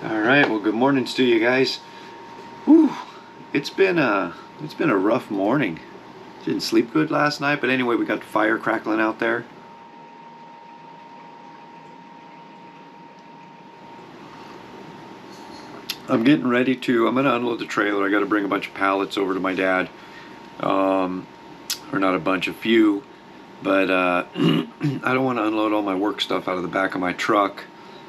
All right, well, good mornings to you guys. Whew, it's been a rough morning. Didn't sleep good last night, but anyway, we got the fire crackling out there. I'm gonna unload the trailer. I got to bring a bunch of pallets over to my dad. Or not a bunch, a few, but I don't want to unload all my work stuff out of the back of my truck.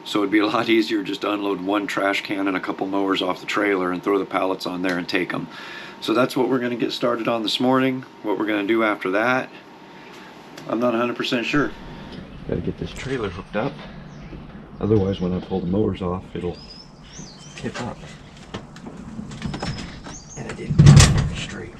So it'd be a lot easier just to unload one trash can and a couple mowers off the trailer and throw the pallets on there and take them. So that's what we're going to get started on this morning. What we're going to do after that, I'm not 100% sure. Got to get this trailer hooked up. Otherwise, when I pull the mowers off, it'll tip up. And I didn't get it very straight.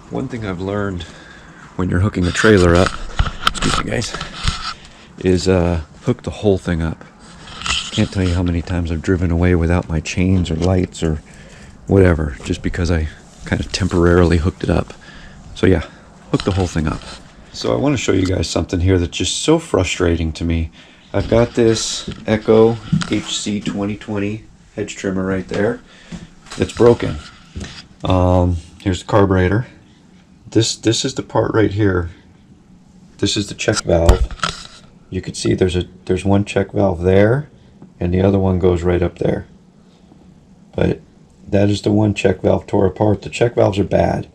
One thing I've learned when you're hooking a trailer up, excuse me guys, is hook the whole thing up. Can't tell you how many times I've driven away without my chains or lights or whatever, just because I kind of temporarily hooked it up. So yeah, hook the whole thing up. So I want to show you guys something here that's just so frustrating to me. I've got this Echo HC 2020 hedge trimmer right there that's broken. Here's the carburetor. This is the part right here. This is the check valve. You can see there's one check valve there, and the other one goes right up there. But that is the one check valve tore apart. The check valves are bad.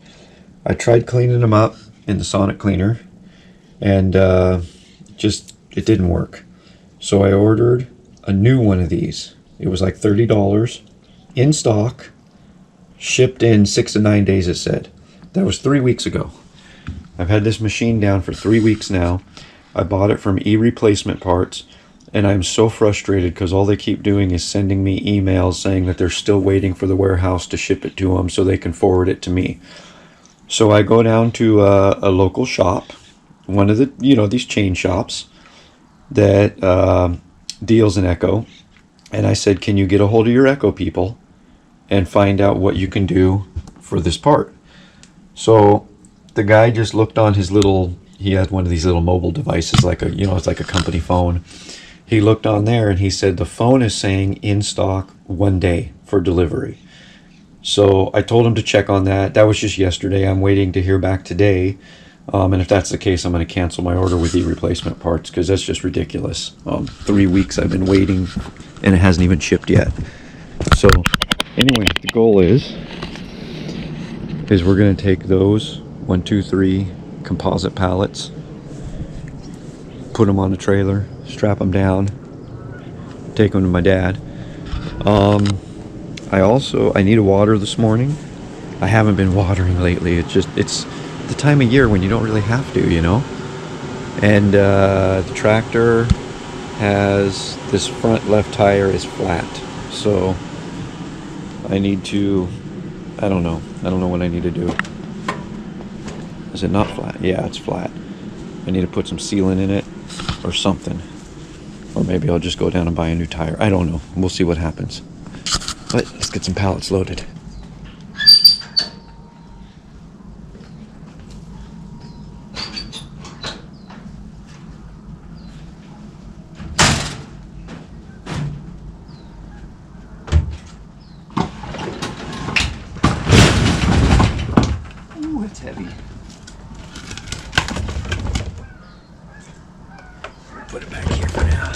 I tried cleaning them up in the sonic cleaner, and it didn't work. So I ordered a new one of these. It was like $30 in stock, shipped in 6 to 9 days, it said. That was 3 weeks ago. I've had this machine down for 3 weeks now. I bought it from e-replacement parts, and I'm so frustrated because all they keep doing is sending me emails saying that they're still waiting for the warehouse to ship it to them so they can forward it to me. So I go down to a local shop, one of the, these chain shops that deals in Echo, and I said, can you get a hold of your Echo people and find out what you can do for this part? So the guy just looked on his he had one of these little mobile devices, it's like a company phone. He looked on there and he said the phone is saying in stock 1 day for delivery. So I told him to check on that. That was just yesterday. I'm waiting to hear back today. And if that's the case, I'm going to cancel my order with e-replacement parts because that's just ridiculous. 3 weeks I've been waiting and it hasn't even shipped yet. So anyway, the goal is we're going to take those 1, 2, 3 composite pallets, put them on the trailer, strap them down, take them to my dad. I need a water this morning. I haven't been watering lately. It's the time of year when you don't really have to, And the tractor has this front left tire is flat, so I need to. I don't know what I need to do. Is it not flat? Yeah, it's flat. I need to put some sealant in it or something. Or maybe I'll just go down and buy a new tire. I don't know. We'll see what happens. But let's get some pallets loaded. Ooh, it's heavy. Put it back here for now.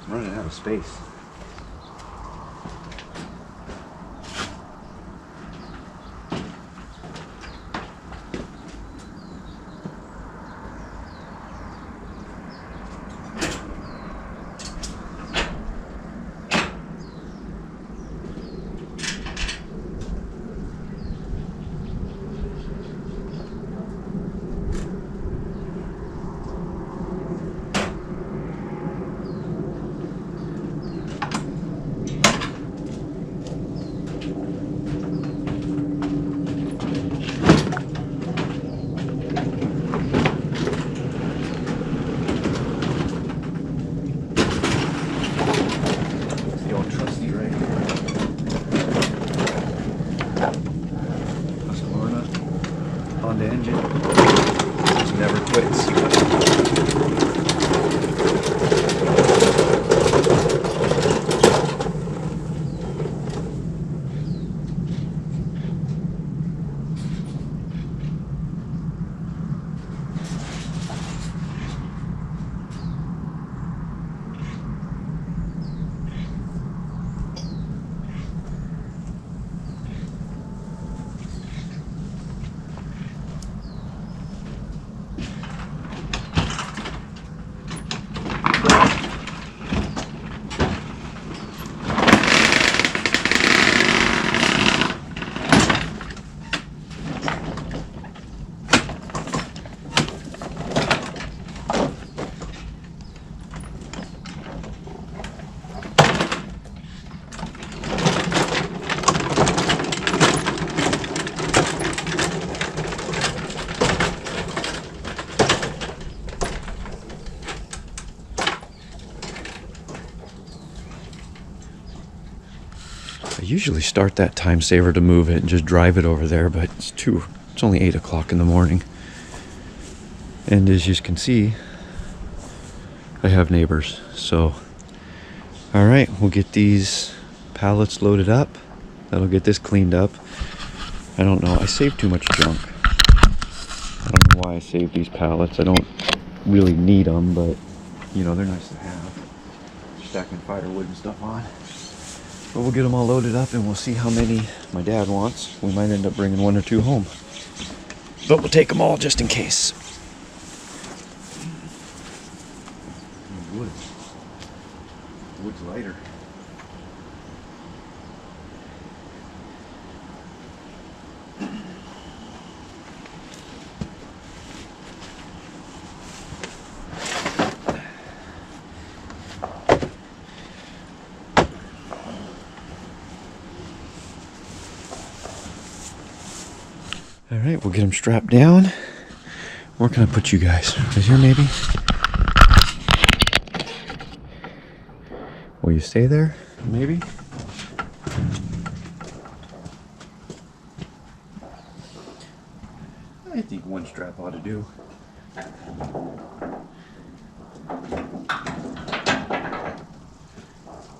I'm running out of space. I usually start that time saver to move it and just drive it over there, but it's only 8 o'clock in the morning. And as you can see, I have neighbors. So, all right, we'll get these pallets loaded up. That'll get this cleaned up. I don't know, I saved too much junk. I don't know why I saved these pallets. I don't really need them, but you know, they're nice to have. Stacking firewood and stuff on. But we'll get them all loaded up and we'll see how many my dad wants. We might end up bringing 1 or 2 home. But we'll take them all just in case. Wood. Wood's lighter. All right, we'll get them strapped down. Where can I put you guys? Right here, maybe? Will you stay there? Maybe? I think 1 strap ought to do.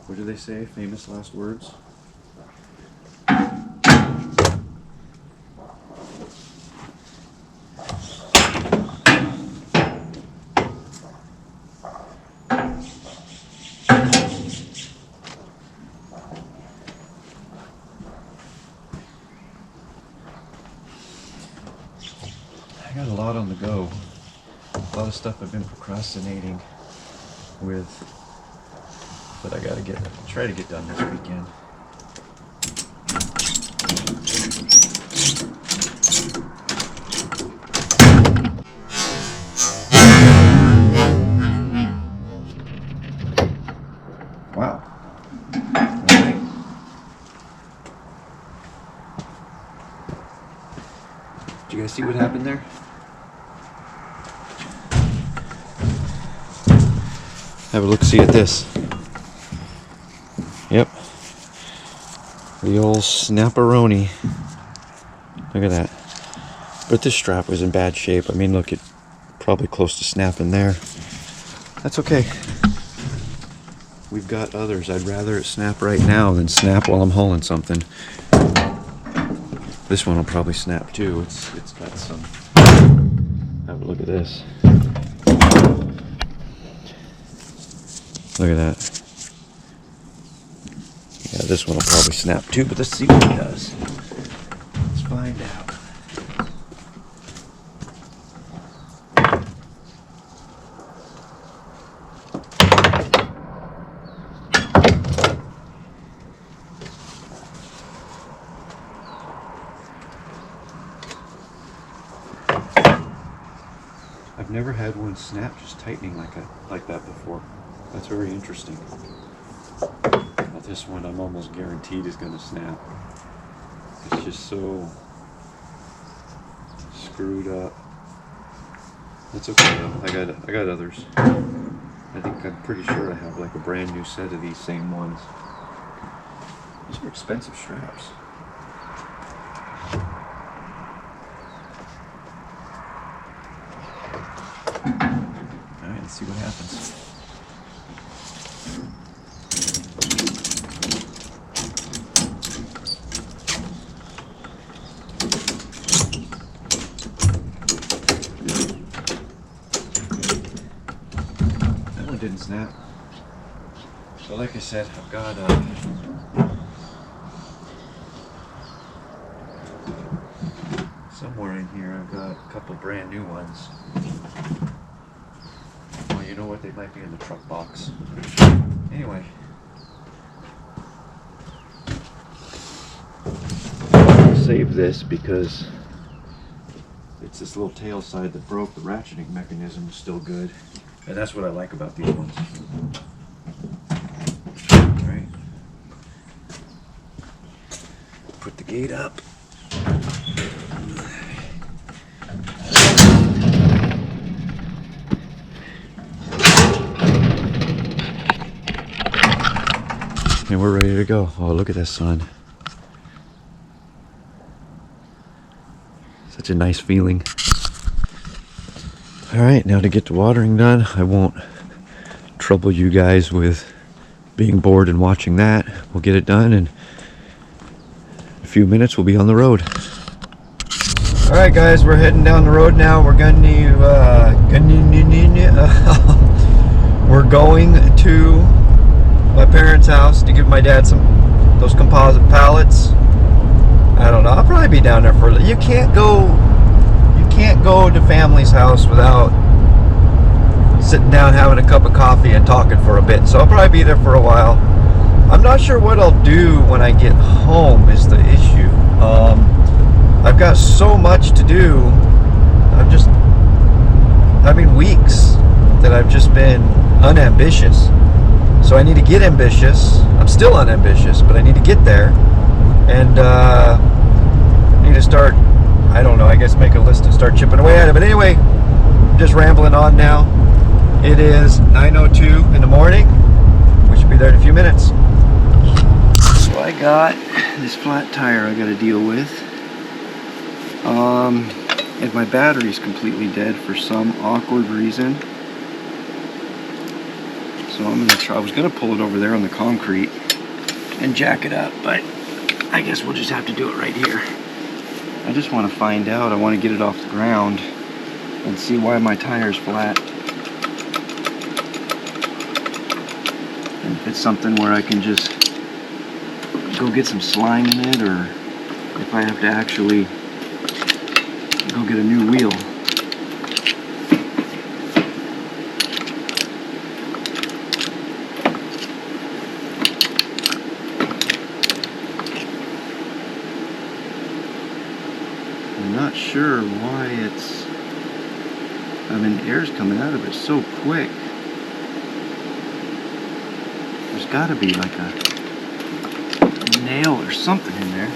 What do they say? Famous last words? I got a lot on the go. A lot of stuff I've been procrastinating with, but I gotta try to get done this weekend. Wow. All right. Did you guys see what happened there? Have a look-see at this. Yep. The old snap-a-roni. Look at that. But this strap was in bad shape. I mean, look, it probably close to snapping there. That's okay. We've got others. I'd rather it snap right now than snap while I'm hauling something. This one will probably snap too. It's got some... Have a look at this. Look at that. Yeah, this one will probably snap too, but let's see what it does. Let's find out. I've never had one snap just tightening like that before. That's very interesting. But this one I'm almost guaranteed is going to snap. It's just so screwed up. That's okay though. I got others. I'm pretty sure I have like a brand new set of these same ones. These are expensive straps. Alright, let's see what happens. That one didn't snap. So like I said, I've got somewhere in here I've got a couple brand new ones. Well, you know what? They might be in the truck box. Anyway. I'll save this because it's this little tail side that broke. The ratcheting mechanism is still good. And that's what I like about these ones. Alright. Put the gate up. and we're ready to go. Oh, look at this sun. Such a nice feeling. Alright, now to get the watering done. I won't trouble you guys with being bored and watching that. We'll get it done, and in a few minutes we'll be on the road. Alright guys, we're heading down the road now. We're going to my parents' house to give my dad those composite pallets. I don't know, I'll probably be down there for you can't go to family's house without sitting down having a cup of coffee and talking for a bit, so I'll probably be there for a while. I'm not sure what I'll do when I get home is the issue. I've got so much to do. Weeks that I've just been unambitious. So I need to get ambitious. I'm still unambitious, but I need to get there. And need to start, I don't know, I guess make a list and start chipping away at it. But anyway, I'm just rambling on now. It is 9:02 in the morning. We should be there in a few minutes. So I got this flat tire I got to deal with. And my battery's completely dead for some awkward reason. So I'm gonna try. I was gonna pull it over there on the concrete and jack it up, but I guess we'll just have to do it right here. I just want to find out. I want to get it off the ground and see why my tire's flat. And if it's something where I can just go get some slime in it, or if I have to actually go get a new wheel. I'm not sure why it's, the air's coming out of it so quick. There's got to be like a nail or something in there.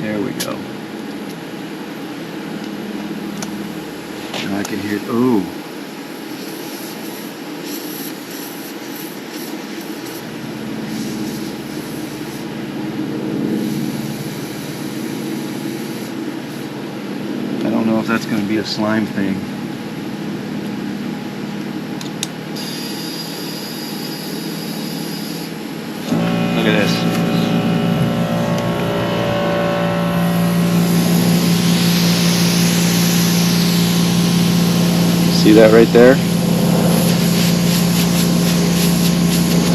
There we go. Now I can hear it. Oh. I don't know if that's going to be a slime thing. Look at this. See that right there?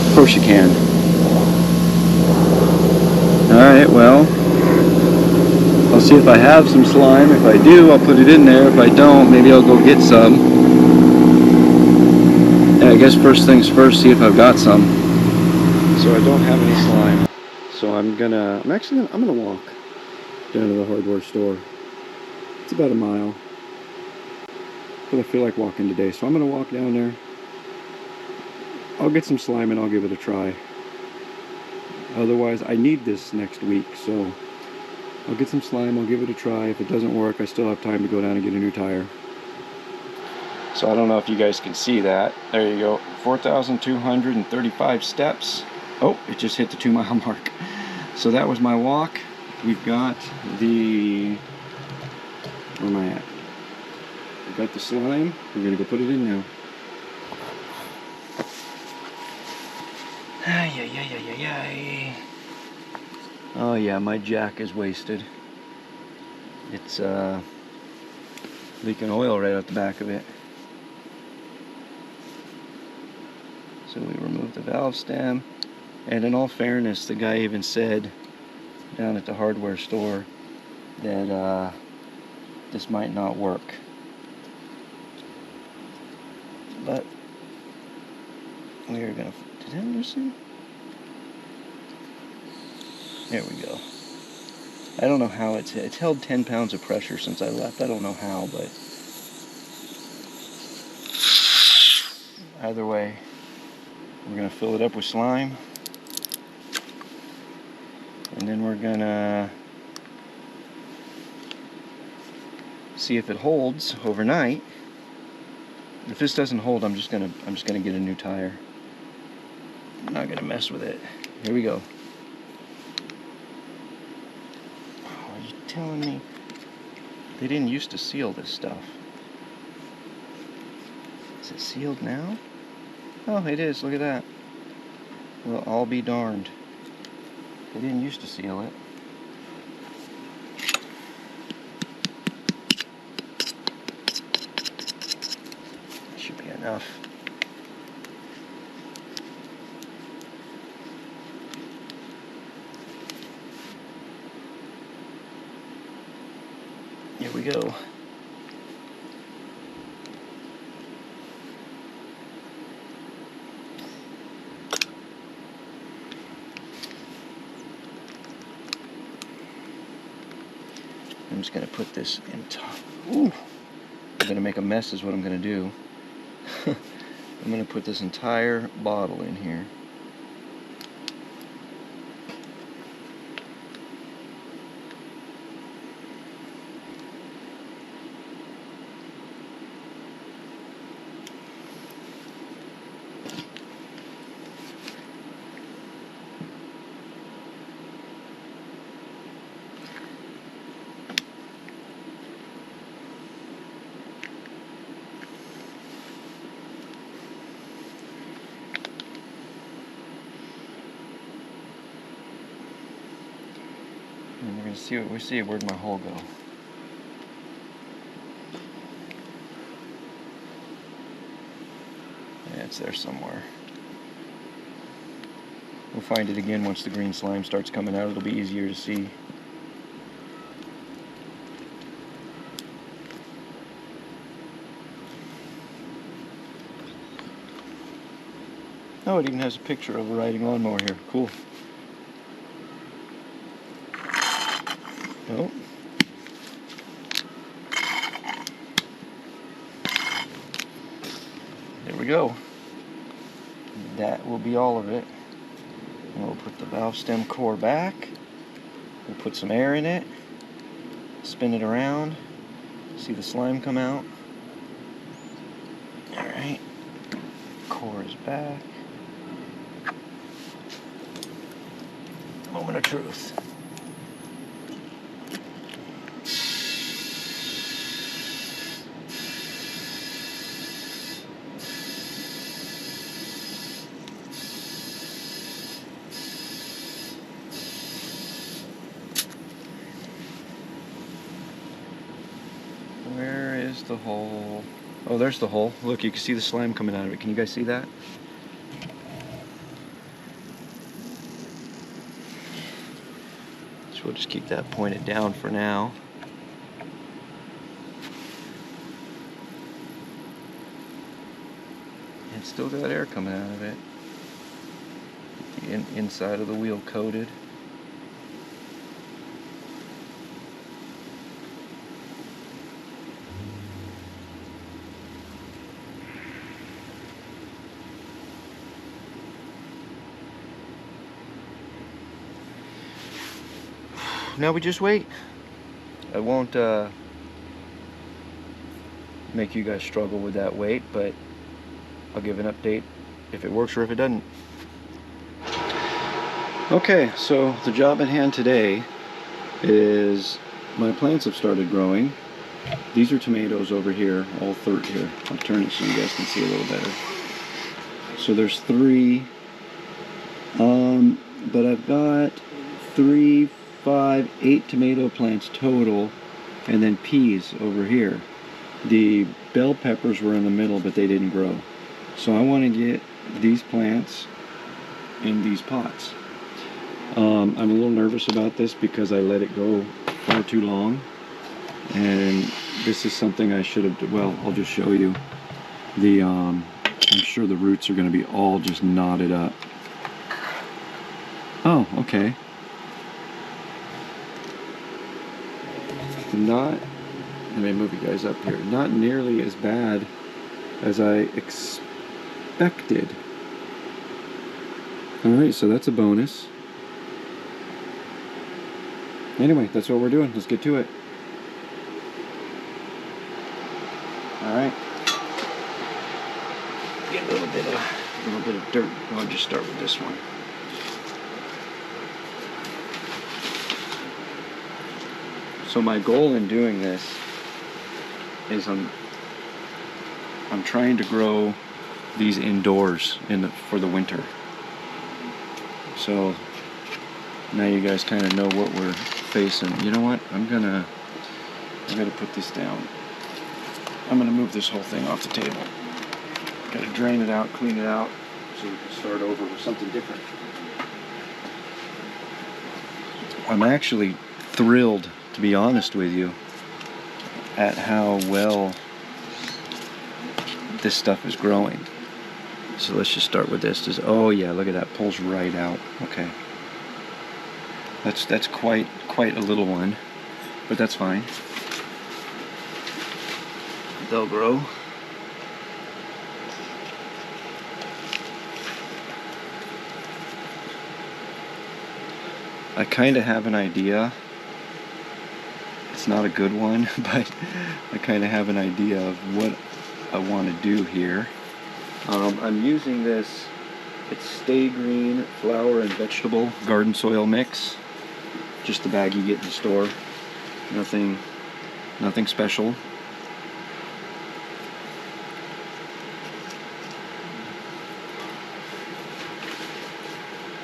Of course you can. Alright, well, I'll see if I have some slime. If I do, I'll put it in there. If I don't, maybe I'll go get some. And I guess first things first, see if I've got some. So I don't have any slime. So I'm gonna walk down to the hardware store. It's about a mile. But I feel like walking today, so I'm going to walk down there. I'll get some slime and I'll give it a try. Otherwise, I need this next week, so I'll get some slime, I'll give it a try. If it doesn't work, I still have time to go down and get a new tire. So I don't know if you guys can see that. There you go, 4,235 steps. Oh, it just hit the 2-mile mark. So that was my walk. We've got the... Where am I at? Got the slime. We're gonna go put it in now. Oh yeah, my jack is wasted. It's leaking oil right out the back of it. So we removed the valve stem, and in all fairness, the guy even said down at the hardware store that this might not work. but we are gonna, did that loosen? There we go. I don't know how it's held 10 pounds of pressure since I left. I don't know how, but either way, we're gonna fill it up with slime, and then we're gonna see if it holds overnight. If this doesn't hold, I'm just gonna get a new tire. I'm not gonna mess with it. Here we go. Oh, are you telling me they didn't used to seal this stuff? Is it sealed now? Oh, it is. Look at that. Well, I'll be darned. They didn't used to seal it. Should be enough. Here we go. I'm just going to put this in top. Ooh! I'm going to make a mess is what I'm going to do. I'm going to put this entire bottle in here. And we're going to see what we see. Where'd my hole go? Yeah, it's there somewhere. We'll find it again once the green slime starts coming out. It'll be easier to see. Oh, it even has a picture of a riding lawnmower here. Cool. Oh. There we go. That will be all of it. And we'll put the valve stem core back. We'll put some air in it. Spin it around. See the slime come out. Alright. Core is back. Moment of truth. Where is the hole? Oh, there's the hole. Look, you can see the slime coming out of it. Can you guys see that? So we'll just keep that pointed down for now. It's still got air coming out of it. The inside of the wheel coated. Now we just wait. I won't make you guys struggle with that wait, but I'll give an update if it works or if it doesn't. Okay, so the job at hand today is my plants have started growing. These are tomatoes over here, all 30 here. I'll turn it so you guys can see a little better. So there's 3, but I've got 3, 5, 8 tomato plants total, and then peas over here. The bell peppers were in the middle, but they didn't grow. So I want to get these plants in these pots. I'm a little nervous about this because I let it go far too long, and this is something I should have, well, I'll just show you. I'm sure the roots are going to be all just knotted up. Oh, okay. Not, let me move you guys up here. Not nearly as bad as I expected. Alright, so that's a bonus. Anyway, that's what we're doing. Let's get to it. Alright. Get a little bit of dirt. I'll just start with this one. So my goal in doing this is I'm trying to grow these indoors for the winter. So now you guys kind of know what we're facing. You know what? I'm gonna put this down. I'm gonna move this whole thing off the table. Gotta drain it out, clean it out, so we can start over with something different. I'm actually thrilled, to be honest with you, at how well this stuff is growing. So let's just start with this. Oh yeah, look at that, pulls right out. Okay. That's quite a little one, but that's fine. They'll grow. I kind of have an idea. It's not a good one, but I kind of have an idea of what I want to do here. I'm using this, it's Stay Green flower and vegetable garden soil mix. Just the bag you get in the store. Nothing special.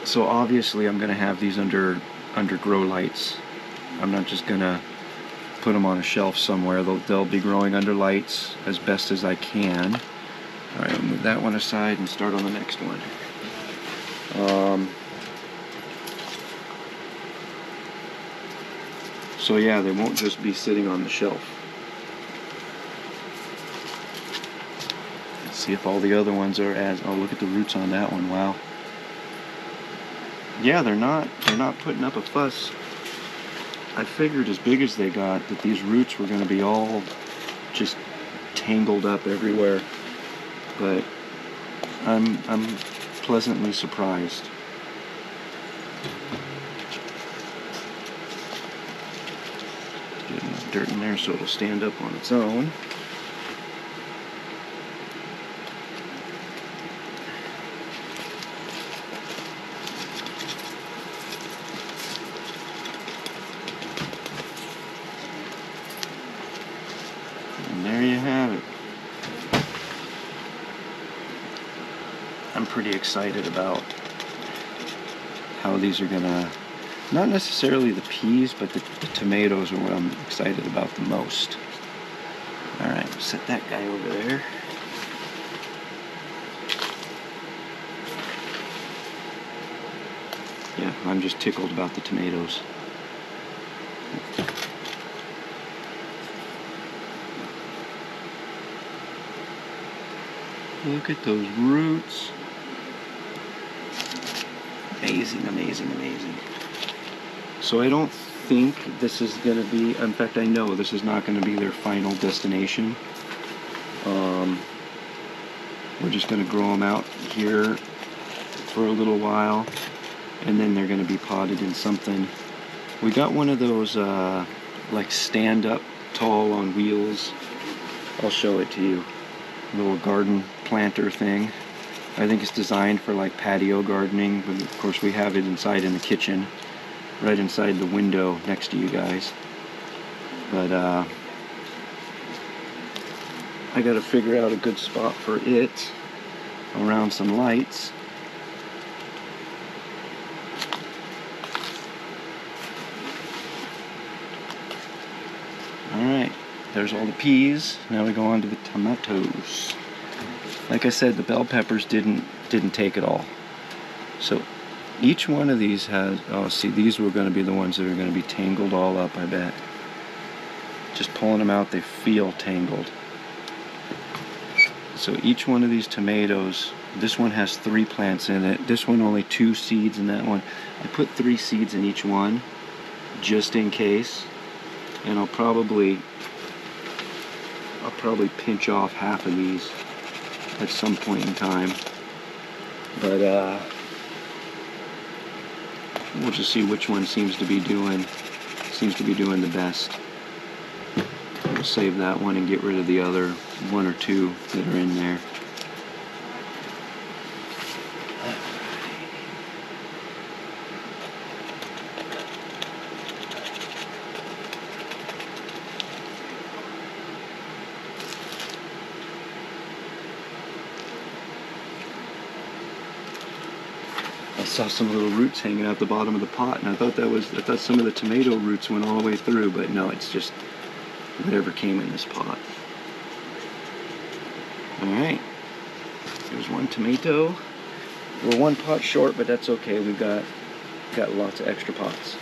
So obviously I'm gonna have these under grow lights. I'm not just gonna put them on a shelf somewhere. They'll be growing under lights as best as I can. All right, I'll move that one aside and start on the next one. So yeah, they won't just be sitting on the shelf. Let's see if all the other ones are as. Oh, look at the roots on that one. Wow. Yeah, they're not putting up a fuss. I figured as big as they got that these roots were going to be all just tangled up everywhere. But I'm pleasantly surprised. Get enough dirt in there so it'll stand up on its own. And there you have it. I'm pretty excited about how these are gonna, not necessarily the peas, but the tomatoes are what I'm excited about the most. Alright, set that guy over there. Yeah, I'm just tickled about the tomatoes. Look at those roots. Amazing, amazing, amazing. So I don't think this is going to be, in fact I know this is not going to be their final destination. We're just going to grow them out here for a little while, and then they're going to be potted in something. We got one of those like stand-up tall on wheels. I'll show it to you. Little garden planter thing. I think it's designed for like patio gardening, but of course we have it inside in the kitchen, right inside the window next to you guys. But I gotta figure out a good spot for it around some lights. Alright, there's all the peas. Now we go on to the tomatoes. Like I said, the bell peppers didn't take it all. So each one of these has, oh see, these were going to be the ones that are going to be tangled all up, I bet. Just pulling them out, they feel tangled. So each one of these tomatoes, this one has 3 plants in it. This one only 2 seeds in that one. I put 3 seeds in each one, just in case. And I'll probably pinch off half of these at some point in time. But we'll just see which one seems to be doing the best. We'll save that one and get rid of the other 1 or 2 that are in there. I saw some little roots hanging out the bottom of the pot, and I thought some of the tomato roots went all the way through, but no, it's just whatever came in this pot. Alright, there's 1 tomato. We're 1 pot short, but that's okay. We've got lots of extra pots.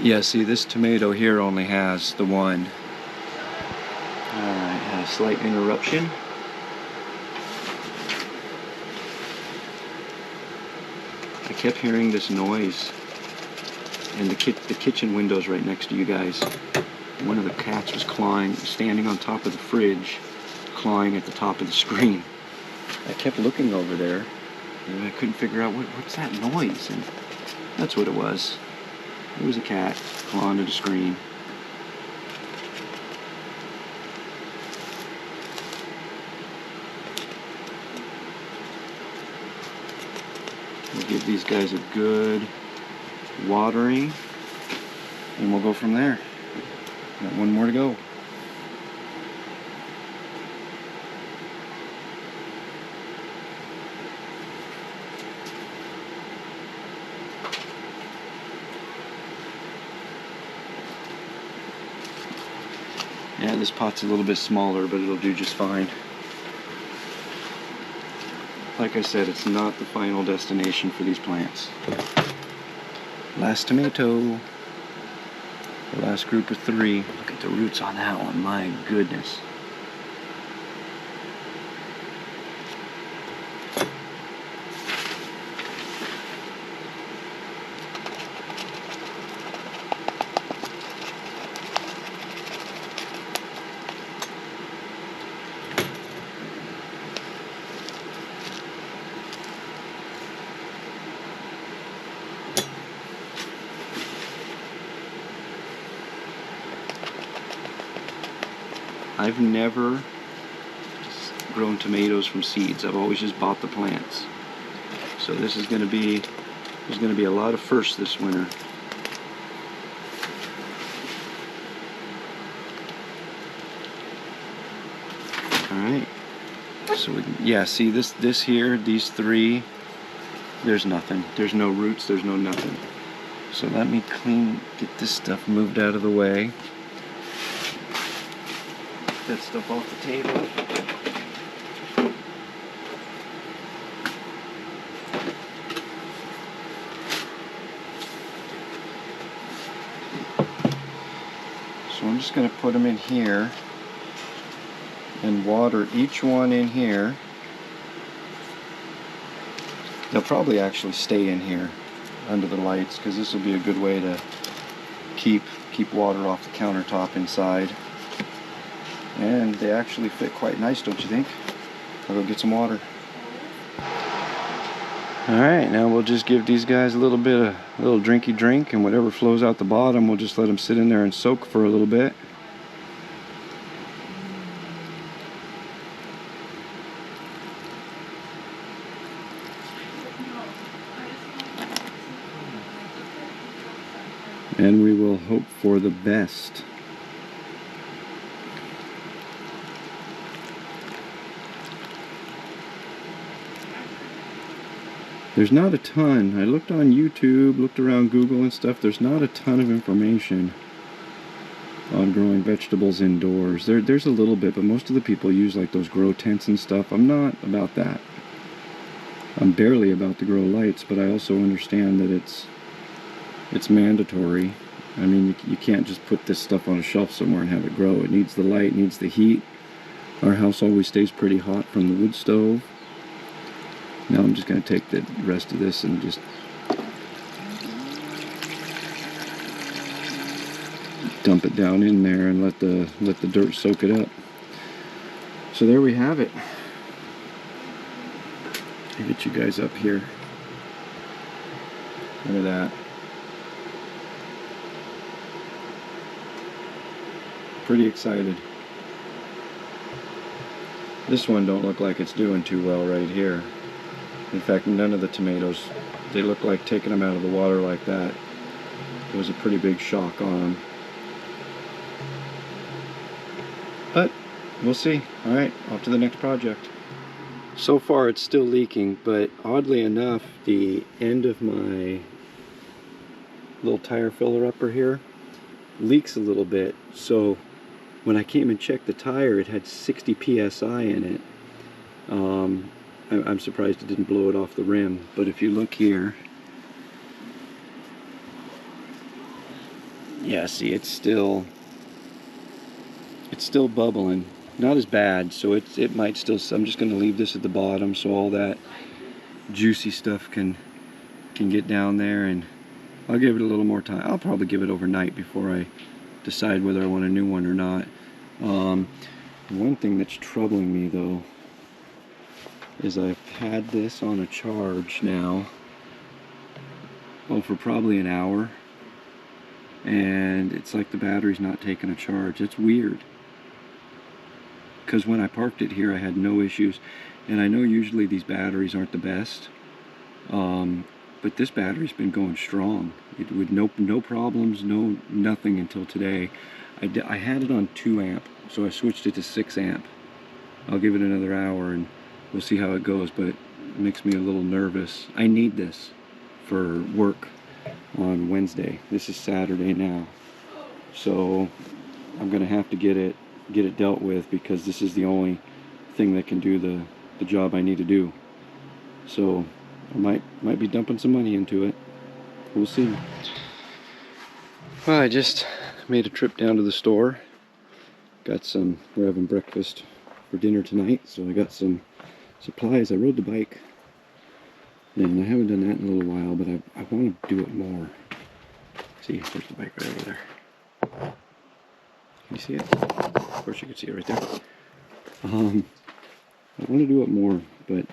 Yeah, see, this tomato here only has the 1. Alright, had a slight interruption. I kept hearing this noise, and the kitchen window's right next to you guys. One of the cats was standing on top of the fridge, clawing at the top of the screen. I kept looking over there, and I couldn't figure out what's that noise, and that's what it was. It was a cat clawing at the screen. We'll give these guys a good watering, and we'll go from there. Got 1 more to go. Yeah, this pot's a little bit smaller, but it'll do just fine. Like I said, it's not the final destination for these plants. Last tomato. The last group of 3. Look at the roots on that one, my goodness. I've never grown tomatoes from seeds. I've always just bought the plants. So there's going to be a lot of firsts this winter. All right. So yeah, see this here, these 3. There's nothing. There's no roots. There's no nothing. So let me get this stuff moved out of the way. That stuff off the table. So I'm just going to put them in here and water each one in here. They'll probably actually stay in here under the lights, because this will be a good way to keep water off the countertop inside. And they actually fit quite nice, don't you think? I'll go get some water. Alright, now we'll just give these guys a little drinky drink, and whatever flows out the bottom, we'll just let them sit in there and soak for a little bit. And we will hope for the best. There's not a ton. I looked on YouTube, looked around Google and stuff. There's not a ton of information on growing vegetables indoors. There's a little bit, but most of the people use like those grow tents and stuff. I'm not about that. I'm barely about the grow lights, but I also understand that it's mandatory I mean, you can't just put this stuff on a shelf somewhere and have it grow. It needs the light, it needs the heat. Our house always stays pretty hot from the wood stove. Now I'm just going to take the rest of this and just dump it down in there and let the dirt soak it up. So there we have it. I'll get you guys up here. Look at that. Pretty excited. This one don't look like it's doing too well right here. In fact, none of the tomatoes, they look like taking them out of the water like that. It was a pretty big shock on them. But we'll see. All right, off to the next project. So far it's still leaking, but oddly enough, the end of my little tire filler upper here leaks a little bit. So when I came and checked the tire, it had 60 psi in it. I'm surprised it didn't blow it off the rim, but if you look here, yeah, see, it's still bubbling. Not as bad, so it might still. I'm just going to leave this at the bottom so all that juicy stuff can get down there, and I'll give it a little more time. I'll probably give it overnight before I decide whether I want a new one or not. One thing that's troubling me though is I've had this on a charge now, for probably an hour, and it's like the battery's not taking a charge. It's weird, because when I parked it here I had no issues, and I know usually these batteries aren't the best, but this battery's been going strong with no problems, nothing until today. I had it on 2 amp, so I switched it to 6 amp. I'll give it another hour and we'll see how it goes, but it makes me a little nervous. I need this for work on Wednesday. This is Saturday now, so I'm gonna have to get it dealt with, because this is the only thing that can do the job I need to do. So I might be dumping some money into it. We'll see. Well, I just made a trip down to the store. We're having breakfast for dinner tonight, so I got some supplies. I rode the bike, and I haven't done that in a little while, but I want to do it more. See, there's the bike right over there. Can you see it? Of course you can see it right there. I want to do it more, but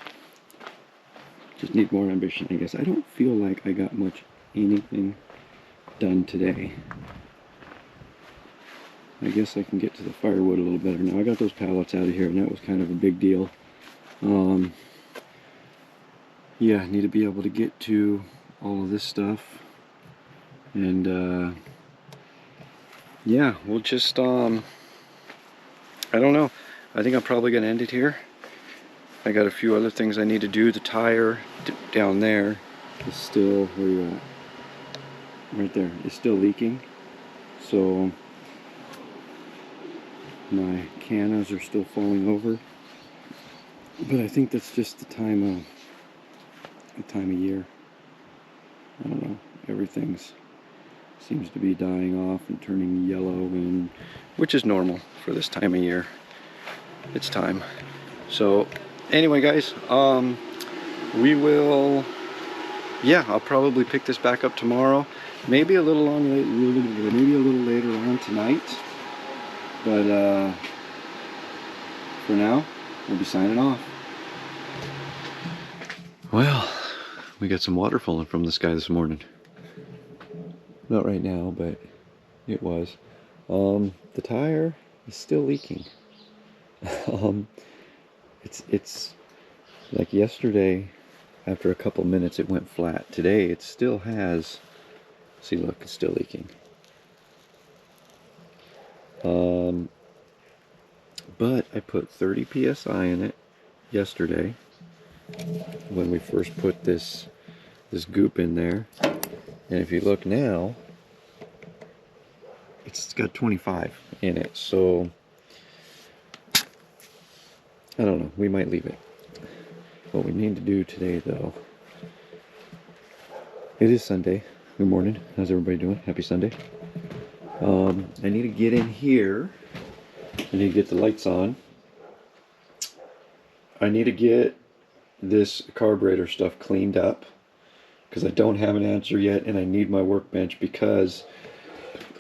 just need more ambition, I guess. I don't feel like I got anything done today. I guess I can get to the firewood a little better now. I got those pallets out of here, and that was kind of a big deal. Yeah, I need to be able to get to all of this stuff, and yeah, we'll just I don't know. I think I'm probably gonna end it here. I got a few other things I need to do. The tire down there is still, where you at? Right there. It's still leaking. So my cannas are still falling over. But I think that's just the time of year. I don't know. Everything seems to be dying off and turning yellow, and which is normal for this time of year. It's time. So anyway, guys, we will, yeah, I'll probably pick this back up tomorrow. Maybe a little later on tonight. But for now, we'll be signing off. Well, we got some water falling from the sky this morning. Not right now, but it was. The tire is still leaking. It's like yesterday, after a couple minutes it went flat. Today it still has, see, look, it's still leaking. But I put 30 psi in it yesterday when we first put this goop in there, and if you look now, it's got 25 in it. So I don't know, we might leave it. What we need to do today, though, it is Sunday. Good morning. How's everybody doing? Happy Sunday. I need to get in here. I need to get the lights on. I need to get this carburetor stuff cleaned up because I don't have an answer yet, and I need my workbench because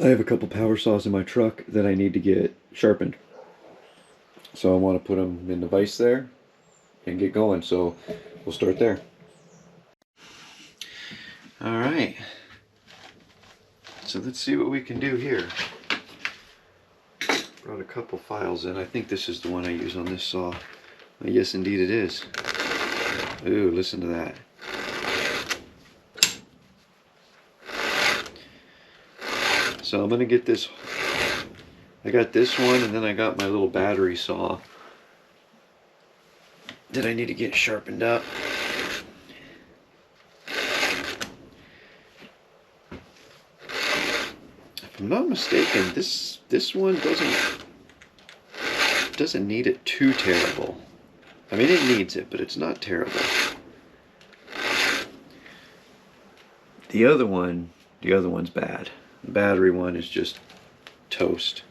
I have a couple power saws in my truck that I need to get sharpened. So I want to put them in the vise there and get going. So we'll start there. All right. So let's see what we can do here. Brought a couple files in. I think this is the one I use on this saw. Yes, indeed it is. Ooh, listen to that. So I'm gonna get this. I got this one, and then I got my little battery saw that I need to get sharpened up. If I'm not mistaken, this one doesn't need it too terrible. I mean, it needs it, but it's not terrible. The other one's bad. The battery one is just toast.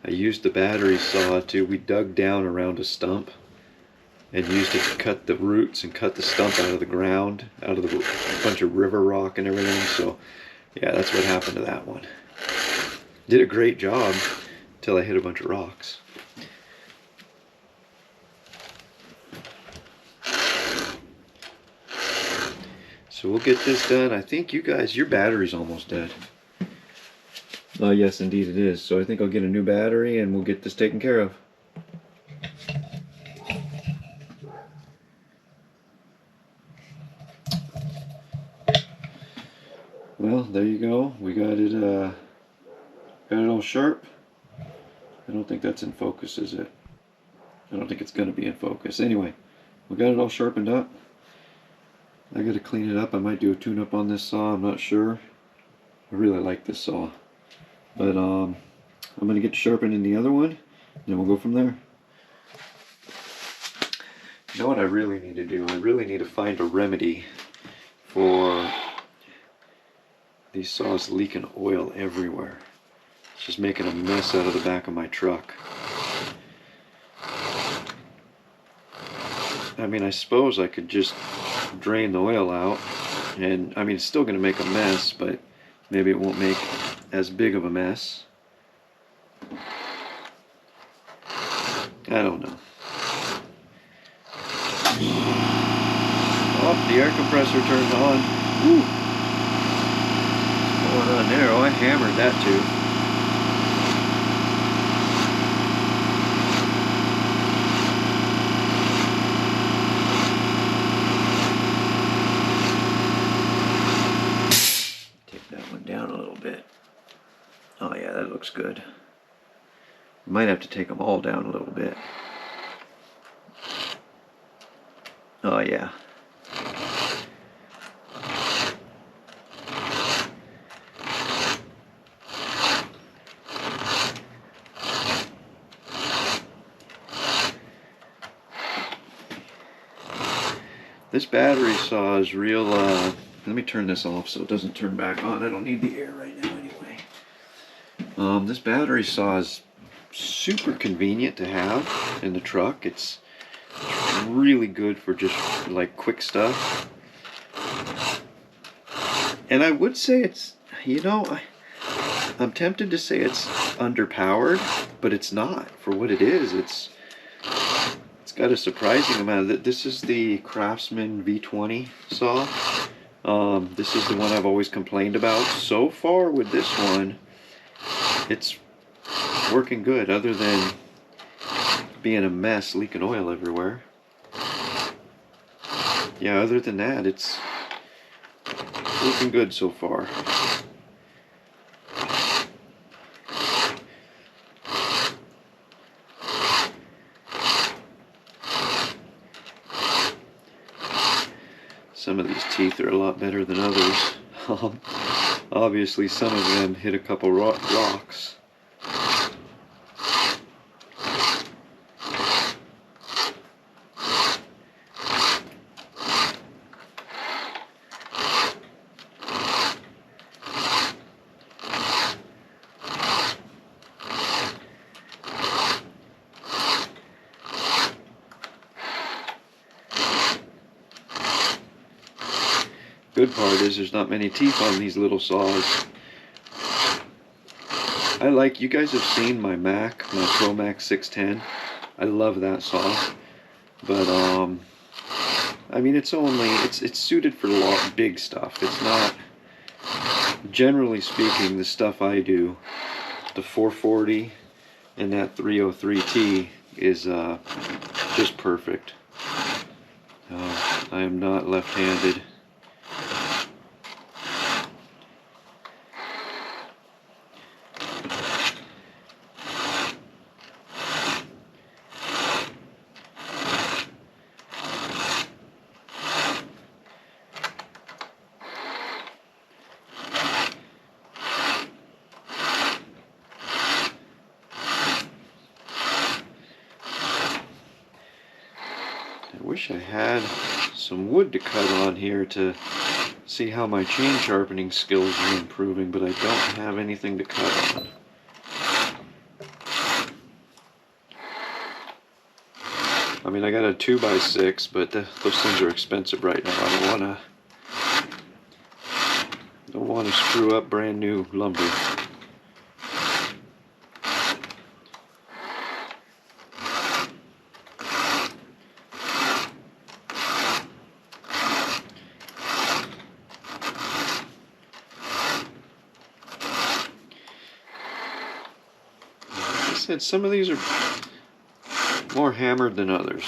I used the battery saw we dug down around a stump and used it to cut the roots and cut the stump out of the ground, out of the bunch of river rock and everything. So yeah, that's what happened to that one. Did a great job till I hit a bunch of rocks. So we'll get this done. I think you guys, your battery's almost dead. Yes, indeed it is. So I think I'll get a new battery and we'll get this taken care of. Well, there you go. We got it all sharp. I don't think that's in focus, is it? I don't think it's going to be in focus. Anyway, we got it all sharpened up. I got to clean it up. I might do a tune-up on this saw. I'm not sure. I really like this saw. But I'm going to get sharpened the other one, and then we'll go from there. You know what I really need to do? I really need to find a remedy for these saws leaking oil everywhere. It's just making a mess out of the back of my truck. I mean, I suppose I could just drain the oil out, and I mean, it's still going to make a mess, but maybe it won't make as big of a mess. I don't know. Oh, the air compressor turned on. Woo. What's going on there? Oh, I hammered that too. Down a little bit. Oh yeah, that looks good. Might have to take them all down a little bit. Oh yeah. This battery saw is real, let me turn this off so it doesn't turn back on. I don't need the air right now anyway. This battery saw is super convenient to have in the truck. It's really good for just like quick stuff. And I would say it's, you know, I'm tempted to say it's underpowered, but it's not. For what it is, it's got a surprising amount of. This is the Craftsman V20 saw. This is the one I've always complained about. So far with this one, it's working good, other than being a mess, leaking oil everywhere. Yeah, other than that, it's looking good so far. Some of these teeth are a lot better than others. Obviously some of them hit a couple rocks. Good part is there's not many teeth on these little saws. You guys have seen my Mac, my ProMac 610. I love that saw. But I mean, it's suited for a lot of big stuff. It's not, generally speaking, the stuff I do, the 440 and that 303T is just perfect. I am not left-handed. I wish I had some wood to cut on here to see how my chain sharpening skills are improving, but I don't have anything to cut on. I mean, I got a 2x6, but those things are expensive right now. I don't want to screw up brand new lumber. Like I said, some of these are more hammered than others.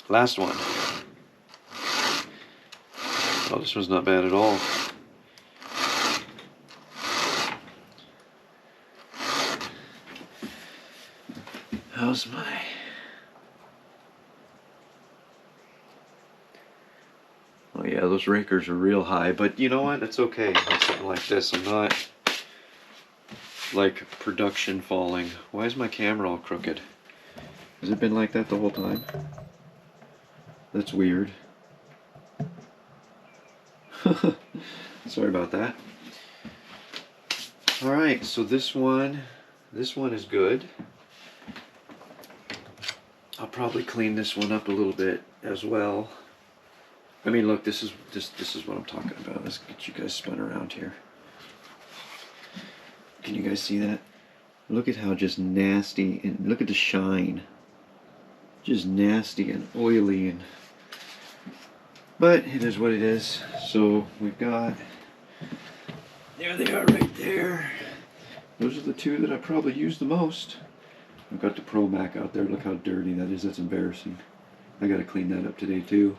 Last one. Oh, this one's not bad at all. How's my... Oh yeah, those rakers are real high, but you know what? It's okay on something like this. I'm not like production falling. Why is my camera all crooked? Has it been like that the whole time? That's weird. Sorry about that. Alright, so this one is good. I'll probably clean this one up a little bit as well. I mean, look, this is what I'm talking about. Let's get you guys spun around here. Can you guys see that? Look at how just nasty, and look at the shine. Just nasty and oily, and but it is what it is. So we've got, there they are right there. Those are the two that I probably use the most. I've got the ProMac out there. Look how dirty that is. That's embarrassing. I gotta clean that up today too.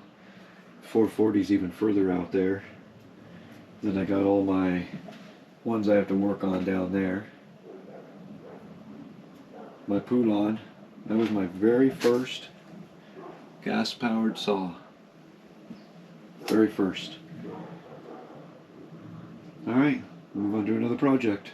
440's even further out there. Then I got all my ones I have to work on down there. My Poulan. That was my very first gas-powered saw. Very first. Alright, move on to another project.